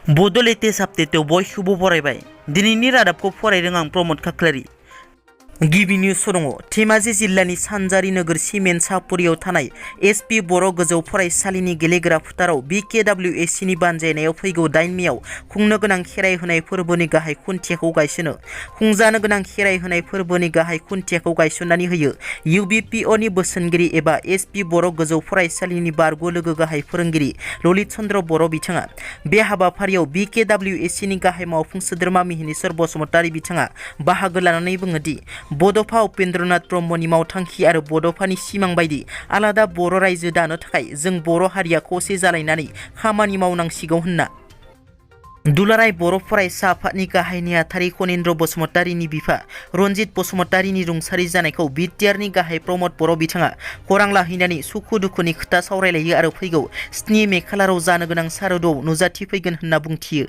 बड' लेटेस्ट आपडेटआव बयखौबो बरायबाय। दिनैनि रादाबखौ फरायदों आं प्रमद खाख्लारि। गिबि निउस दङ। धेमाजि जिल्लानि सानजारि नोगोर सिमेन्ट सापुरियाव थानाय एसपि बर' गोजौ फरायसालिनि गेलेग्रा फोथाराव BKWSCनि बानजायनायाव फैगौ 8 मेआव खुंनो गोनां खेराइ होनाय फोरबोनि गाहाय खुन्थियाखौ गायसनो। खुंजानो गोनां खेराइ होनाय फोरबोनि गाहाय खुन्थियाखौ गायसननानै होयो UPPLनि बोसोनगिरि एबा एसपि बर' गोजौ फरायसालिनि बारग' लोगो गाहाय फोरोंगिरि ललित चन्द्र बर' बिथाङा। बे हाबाफारियाव BKWSCनि गाहाय मावफुं सोद्रोमा मिहिनीश्वर बसुमतारी बिथाङा बाहागो लानानै बुङो दि बड'फा उपेन्द्रनाथ ब्रह्मनि मावथांखि आरो बड'फानि सिमां बायदि आलादा बर' रायजो दानो थाखाय जों बर' हारिया खौसे जालायनानै खामानि मावनांसिगौ होनना। दुलाराय बर' फरायसा आफादनि गाहाय नेहाथारि खनीन्द्र बसुमतारीनि बिफा रनजित बसुमतारीनि रुंसारि जानायखौ बिटिआरनि गाहाय प्रमद बर' बिथाङा खौरां लाहैनानै सुखु दुखुनि खोथा सावरायलायो आरो फैगौ 7 मे खालाराव जानो गोनां सारादुआव नुजाथिफैगोन होनना बुंथियो।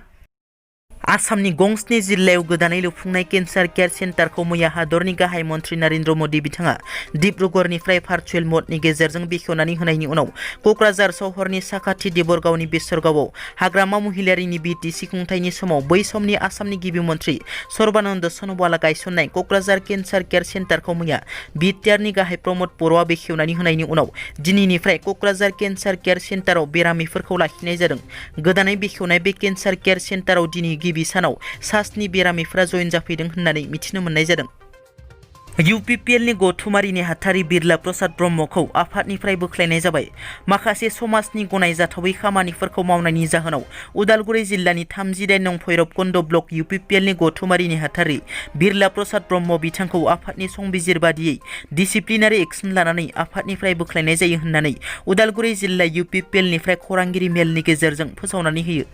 आसामनि गं 7 जिल्लायाव गोदानै लुफुंनाय केन्सार केयार सेन्टारखौ मैया हादरनि गाहाय मन्त्रि नरेन्द्र मोदी बिथाङा डिब्रुगड़निफ्राय भार्चुएल मदनि गेजेरजों बेखेवनानै होनायनि उनाव क'क्राझार सहरनि साखाथि देबरगावनि बेसरगावआव हाग्रामा महिलारिनि BTC खुंथायनि समाव बै समनि आसामनि गिबि मन्त्रि सर्बानन्द सन'वालआ गायसननाय क'क्राझार केन्सार केयार सेन्टारखौ मैया बिटिआरनि गाहाय प्रमद बर'आ बेखेवनानै होनायनि उनाव दिनैनिफ्राय क'क्राझार केन्सार केयार सेन्टाराव बेरामिफोरखौ लाखिनाय जादों। गोदानै बेखेवनाय बे केन्सार केयार सेन्टाराव दिनै गिबि सानाव 7 बेरामिफोरा जयेन जाफैदों होननानै मिथिनो मोननाय जादों। UPPLनि गौथुमारि नेहाथारि बिरला प्रसाद ब्रह्मखौ आफादनिफ्राय बोख्लायनाय जाबाय। माखासे समाजनि गनायजाथावै खामानिफोरखौ मावनायनि जाहोनाव उदालगुरि जिल्लानि 38 नं भैरबकुन्द ब्लक UPPLनि गौथुमारि नेहाथारि बिरला प्रसाद ब्रह्म बिथांखौ आफादनि संबिजिर बादियै डिसिप्लिनारि एक्सन लानानै आफादनिफ्राय बोख्लायनाय जायो होननानै उदालगुरि जिल्ला UPPLनिफ्राय खौरांगिरि मेलनि गेजेरजों फोसावनानै होयो।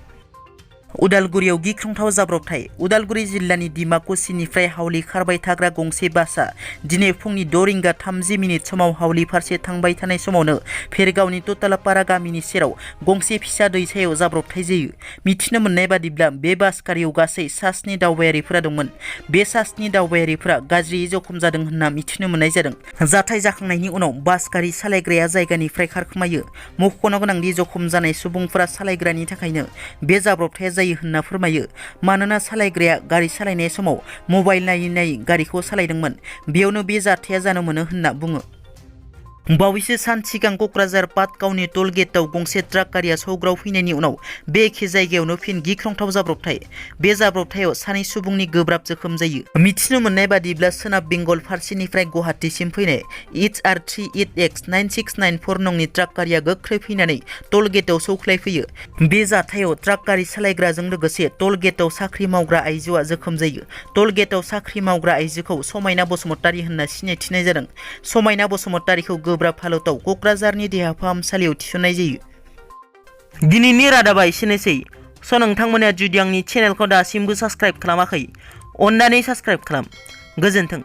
उदालगुरियाव गिख्रंथाव जाब्रबथाय। उदालगुरि जिल्लानि डिमाकुसिनिफ्राय हावलि खारबाय थाग्रा गंसे बासआ दिनै फुंनि 6:30 समाव हावलि फारसे थांबाय थानाय समावनो भेरगावनि तोतालापारा गामिनि सेराव गंसे फिसा दैसायाव जाब्रबथाय जायो। मिथिनो मोननाय बादिब्ला बे बास गारियाव गासै 7 दावबायारिफोरा दंमोन। बे 7 दावबायारिफोरा गाज्रियै जखम जादों होनना मिथिनो मोननाय जादों। जाथाय जाखांनायनि उनाव बास गारि सालायग्राया जायगानिफ्राय खारखोमायो। मख'नो गोनांदि जखम जानाय सुबुंफोरा सालायग्रानि थाखायनो बे जाब्रबथाया जायो होनना फोरमायो। मानोना सालायग्राया गारि सालायनाय समाव मबाइल नायै नायै गारिखौ सालायदोंमोन। बेयावनो बे जाथाया जानो मोनो होनना बुङो। बावैसो सान सिगां क'क्राझार पाटगावनि टोल गेटआव गंसे ट्राक गारिया सौग्राव फैनायनि उनाव बे एखे जायगायावनो फिन गिख्रंथाव जाब्रबथाय। बे जाब्रबथायाव 2 सुबुंनि गोब्राब जोखोम जायो। मिथिनो मोननाय बादिब्ला सोनाब बेंगल फारसेनिफ्राय गुवाहाटीसिम फैनाय HR38X9694 नंनि ट्राक गारिया गोख्रै फैनानै टोल गेटआव सौख्लायफैयो। बे जाथायाव ट्राक गारि सालायग्राजों लोगोसे टोल गेटआव साख्रि मावग्रा आइजोआ जोखोम जायो। टोल गेटआव साख्रि मावग्रा आइजोखौ समायना बसुमतारी होनना सिनायथिनाय जादों। समायना बसुमतारीखौ गोब्राब हालोदाव क'क्राझारनि देहा फाहामसालियाव थिसननाय जायो। दिनैनि रादाबा एसेनोसै। नोंथांमोना जुदि आंनि चेनेलखौ दासिमबो साबस्क्राइब खालामाखै, अन्नानै साबस्क्राइब खालाम। गोजोन्थों।